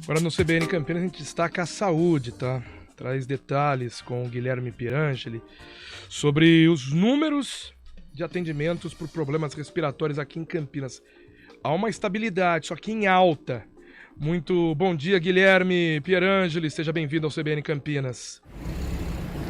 Agora no CBN Campinas a gente destaca a saúde, tá? Traz detalhes com o Guilherme Pierangeli sobre os números de atendimentos por problemas respiratórios aqui em Campinas. Há uma estabilidade, só que em alta. Muito bom dia, Guilherme Pierangeli. Seja bem-vindo ao CBN Campinas.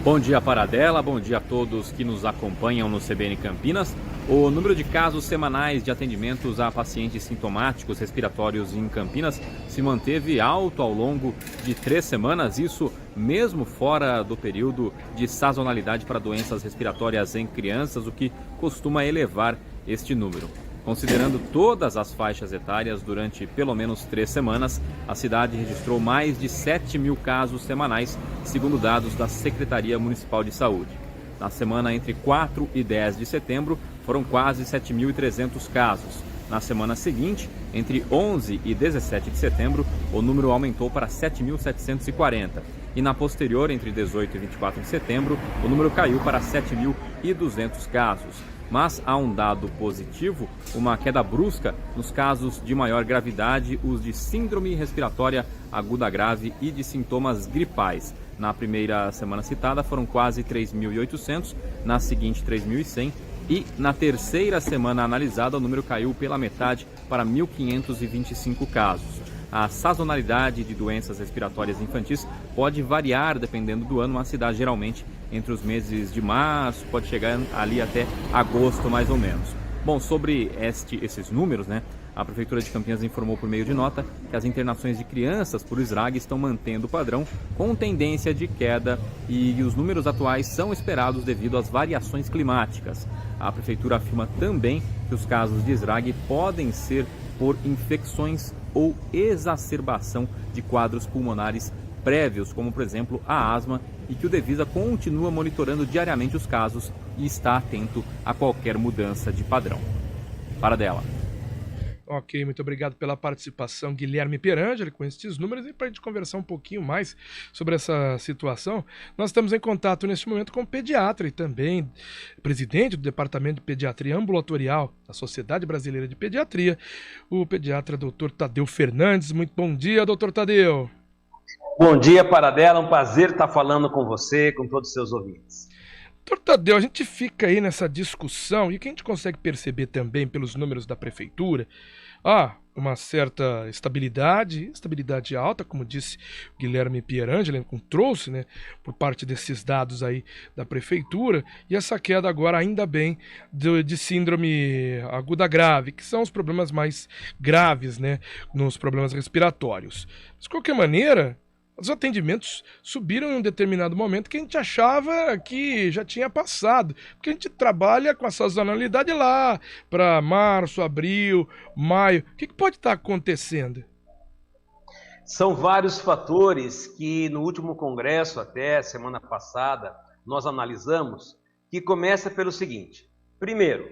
Bom dia, Paradela. Bom dia a todos que nos acompanham no CBN Campinas. O número de casos semanais de atendimentos a pacientes sintomáticos respiratórios em Campinas se manteve alto ao longo de 3 semanas, isso mesmo fora do período de sazonalidade para doenças respiratórias em crianças, o que costuma elevar este número. Considerando todas as faixas etárias, durante pelo menos 3 semanas, a cidade registrou mais de 7 mil casos semanais, segundo dados da Secretaria Municipal de Saúde. Na semana entre 4 e 10 de setembro, foram quase 7.300 casos. Na semana seguinte, entre 11 e 17 de setembro, o número aumentou para 7.740. E na posterior, entre 18 e 24 de setembro, o número caiu para 7.200 casos. Mas há um dado positivo, uma queda brusca nos casos de maior gravidade, os de síndrome respiratória aguda grave e de sintomas gripais. Na primeira semana citada foram quase 3.800, na seguinte 3.100 e na terceira semana analisada o número caiu pela metade para 1.525 casos. A sazonalidade de doenças respiratórias infantis pode variar dependendo do ano, mas se dá geralmente entre os meses de março, pode chegar ali até agosto mais ou menos. Bom, sobre esses números, a Prefeitura de Campinas informou por meio de nota que as internações de crianças por SRAG estão mantendo o padrão com tendência de queda e os números atuais são esperados devido às variações climáticas. A Prefeitura afirma também que os casos de SRAG podem ser por infecções ou exacerbação de quadros pulmonares prévios, como por exemplo a asma, e que o Devisa continua monitorando diariamente os casos e está atento a qualquer mudança de padrão. Paradela. Ok, muito obrigado pela participação, Guilherme Pierangeli, com esses números. E para a gente conversar um pouquinho mais sobre essa situação, nós estamos em contato neste momento com o pediatra e também presidente do Departamento de Pediatria Ambulatorial da Sociedade Brasileira de Pediatria, o pediatra Dr. Tadeu Fernandes. Muito bom dia, Dr. Tadeu. Bom dia, Paradela. Um prazer estar falando com você, com todos os seus ouvintes. Doutor Tadeu, a gente fica aí nessa discussão e o que a gente consegue perceber também pelos números da prefeitura, uma certa estabilidade alta, como disse o Guilherme Pierangeli, trouxe, por parte desses dados aí da prefeitura, e essa queda agora, ainda bem, de síndrome aguda grave, que são os problemas mais graves, nos problemas respiratórios. Mas, de qualquer maneira, os atendimentos subiram em um determinado momento que a gente achava que já tinha passado, porque a gente trabalha com a sazonalidade lá para março, abril, maio. O que pode estar acontecendo? São vários fatores que no último congresso, até semana passada, nós analisamos, que começa pelo seguinte. Primeiro,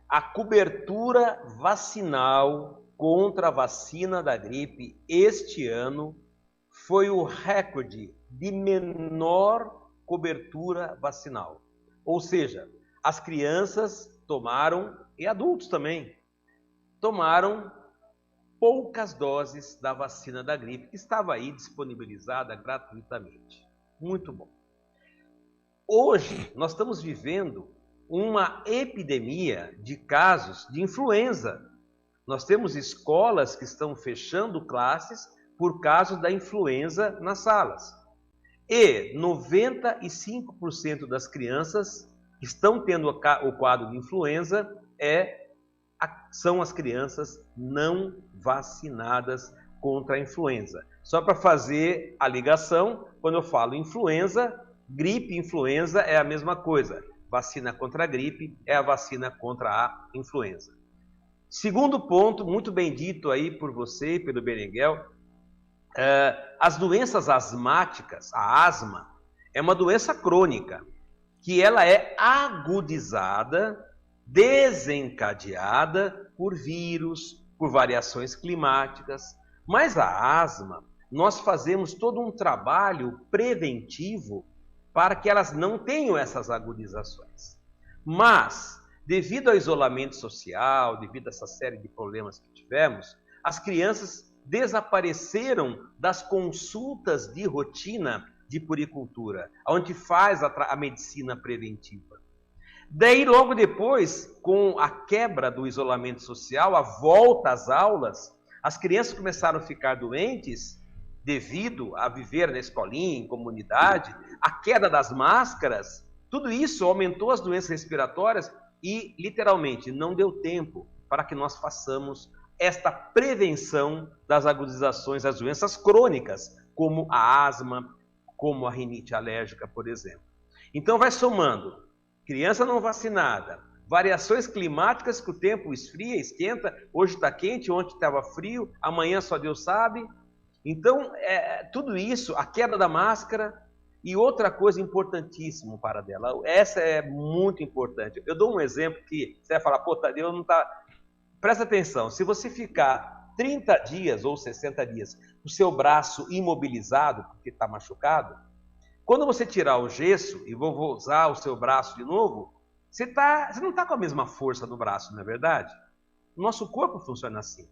a cobertura vacinal contra a vacina da gripe este ano foi o recorde de menor cobertura vacinal. Ou seja, as crianças tomaram, e adultos também, tomaram poucas doses da vacina da gripe, que estava aí disponibilizada gratuitamente. Muito bom. Hoje, nós estamos vivendo uma epidemia de casos de influenza. Nós temos escolas que estão fechando classes por causa da influenza nas salas. E 95% das crianças que estão tendo o quadro de influenza são as crianças não vacinadas contra a influenza. Só para fazer a ligação, quando eu falo influenza, gripe e influenza é a mesma coisa. Vacina contra a gripe é a vacina contra a influenza. Segundo ponto, muito bem dito aí por você e pelo Berenguel, as doenças asmáticas, a asma, é uma doença crônica, que ela é agudizada, desencadeada por vírus, por variações climáticas. Mas a asma, nós fazemos todo um trabalho preventivo para que elas não tenham essas agudizações. Mas, devido ao isolamento social, devido a essa série de problemas que tivemos, as crianças desapareceram das consultas de rotina de puericultura, onde faz a medicina preventiva. Daí, logo depois, com a quebra do isolamento social, a volta às aulas, as crianças começaram a ficar doentes devido a viver na escolinha, em comunidade, a queda das máscaras, tudo isso aumentou as doenças respiratórias e, literalmente, não deu tempo para que nós façamos esta prevenção das agudizações das doenças crônicas, como a asma, como a rinite alérgica, por exemplo. Então, vai somando criança não vacinada, variações climáticas que o tempo esfria, esquenta, hoje está quente, ontem estava frio, amanhã só Deus sabe. Então, tudo isso, a queda da máscara e outra coisa importantíssima para dela, essa é muito importante. Eu dou um exemplo que você vai falar, pô, Tadeu, não está... Presta atenção, se você ficar 30 dias ou 60 dias com o seu braço imobilizado, porque está machucado, quando você tirar o gesso e vou usar o seu braço de novo, você não está com a mesma força no braço, não é verdade? O nosso corpo funciona assim.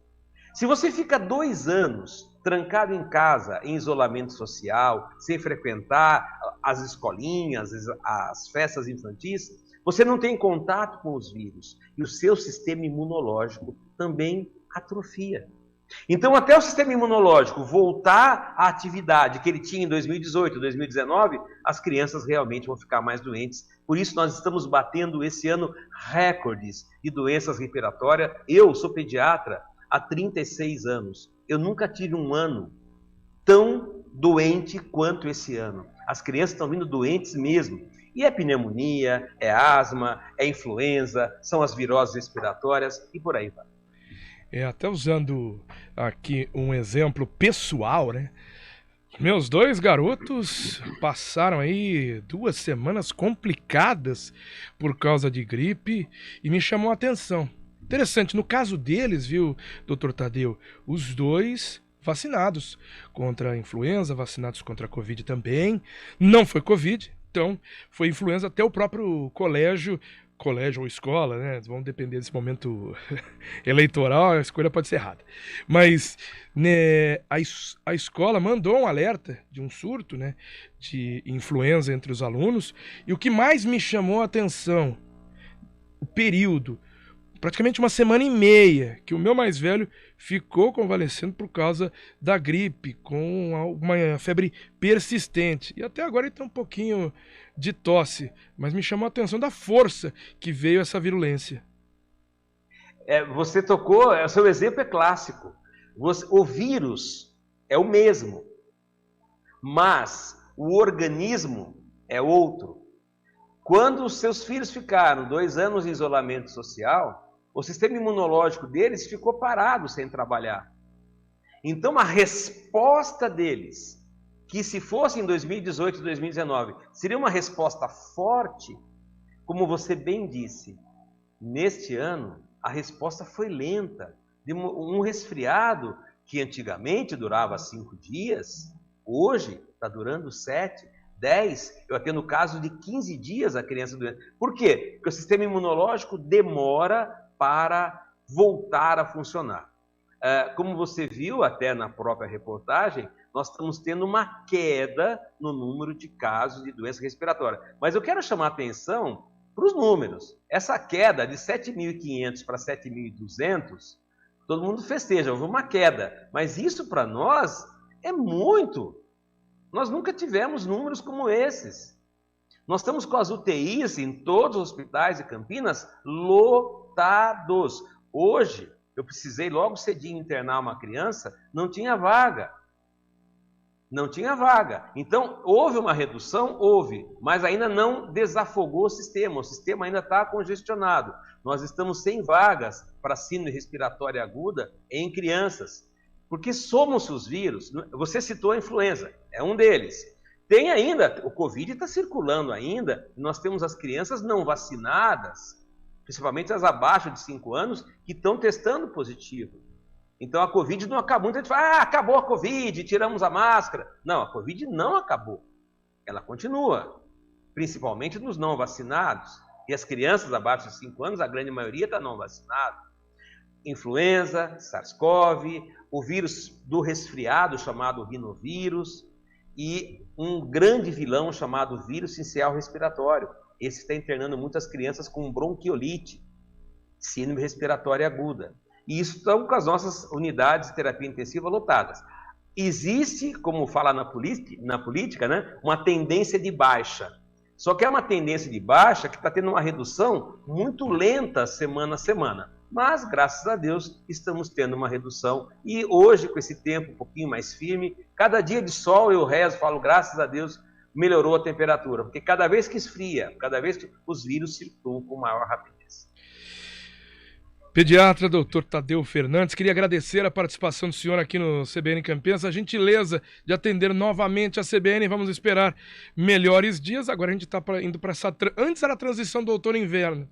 Se você fica 2 anos trancado em casa, em isolamento social, sem frequentar as escolinhas, as festas infantis, você não tem contato com os vírus e o seu sistema imunológico também atrofia. Então, até o sistema imunológico voltar à atividade que ele tinha em 2018, 2019, as crianças realmente vão ficar mais doentes. Por isso, nós estamos batendo esse ano recordes de doenças respiratórias. Eu sou pediatra há 36 anos. Eu nunca tive um ano tão doente quanto esse ano. As crianças estão vindo doentes mesmo. E é pneumonia, é asma, é influenza, são as viroses respiratórias e por aí vai. Até usando aqui um exemplo pessoal, né? Meus 2 garotos passaram aí 2 semanas complicadas por causa de gripe e me chamou a atenção. Interessante, no caso deles, viu, doutor Tadeu, os 2 vacinados contra a influenza, vacinados contra a Covid também. Não foi Covid, então foi influenza, até o próprio colégio ou escola, né? Vão depender desse momento eleitoral, a escolha pode ser errada. Mas né, a escola mandou um alerta de um surto, né, de influenza entre os alunos. E o que mais me chamou a atenção, o período, praticamente 1 semana e meia, que o meu mais velho ficou convalescendo por causa da gripe, com uma febre persistente. E até agora ele tem um pouquinho de tosse, mas me chamou a atenção da força que veio essa virulência. Você tocou, o seu exemplo é clássico. O vírus é o mesmo, mas o organismo é outro. Quando os seus filhos ficaram 2 anos em isolamento social, o sistema imunológico deles ficou parado sem trabalhar. Então, a resposta deles, que se fosse em 2018 e 2019, seria uma resposta forte, como você bem disse. Neste ano, a resposta foi lenta. Um resfriado que antigamente durava 5 dias, hoje está durando 7, 10, eu atendo caso de 15 dias a criança doente. Por quê? Porque o sistema imunológico demora para voltar a funcionar. Como você viu até na própria reportagem, nós estamos tendo uma queda no número de casos de doença respiratória. Mas eu quero chamar a atenção para os números. Essa queda de 7.500 para 7.200, todo mundo festeja, houve uma queda. Mas isso para nós é muito. Nós nunca tivemos números como esses. Nós estamos com as UTIs em todos os hospitais de Campinas lotados. Hoje, eu precisei logo cedinho internar uma criança, não tinha vaga. Não tinha vaga. Então, houve uma redução? Houve, mas ainda não desafogou o sistema ainda está congestionado. Nós estamos sem vagas para síndrome respiratória aguda em crianças, porque somos os vírus. Você citou a influenza, é um deles. Tem ainda, o Covid está circulando ainda, nós temos as crianças não vacinadas, principalmente as abaixo de 5 anos, que estão testando positivo. Então a Covid não acabou. Muita gente fala, acabou a Covid, tiramos a máscara. Não, a Covid não acabou. Ela continua, principalmente nos não vacinados. E as crianças abaixo de 5 anos, a grande maioria está não vacinada. influenza, SARS-CoV, o vírus do resfriado chamado rinovírus e um grande vilão chamado vírus sincicial respiratório. Esse está internando muitas crianças com bronquiolite, síndrome respiratória aguda. E isso estão com as nossas unidades de terapia intensiva lotadas. Existe, como fala na política, né, uma tendência de baixa. Só que é uma tendência de baixa que está tendo uma redução muito lenta semana a semana. Mas, graças a Deus, estamos tendo uma redução. E hoje, com esse tempo um pouquinho mais firme, cada dia de sol eu rezo, falo, graças a Deus, melhorou a temperatura. Porque cada vez que esfria, cada vez que os vírus circulam com maior rapidez. Pediatra, doutor Tadeu Fernandes, queria agradecer a participação do senhor aqui no CBN Campinas, a gentileza de atender novamente a CBN, vamos esperar melhores dias, agora a gente está indo para essa... Antes era a transição do outono e inverno,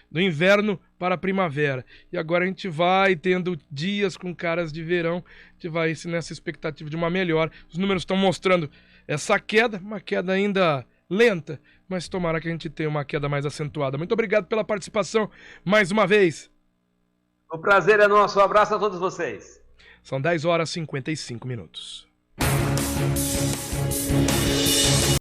do inverno para a primavera, e agora a gente vai tendo dias com caras de verão, a gente vai nessa expectativa de uma melhora, os números estão mostrando essa queda, uma queda ainda lenta, mas tomara que a gente tenha uma queda mais acentuada. Muito obrigado pela participação mais uma vez. O prazer é nosso. Um abraço a todos vocês. São 10 horas e 55 minutos.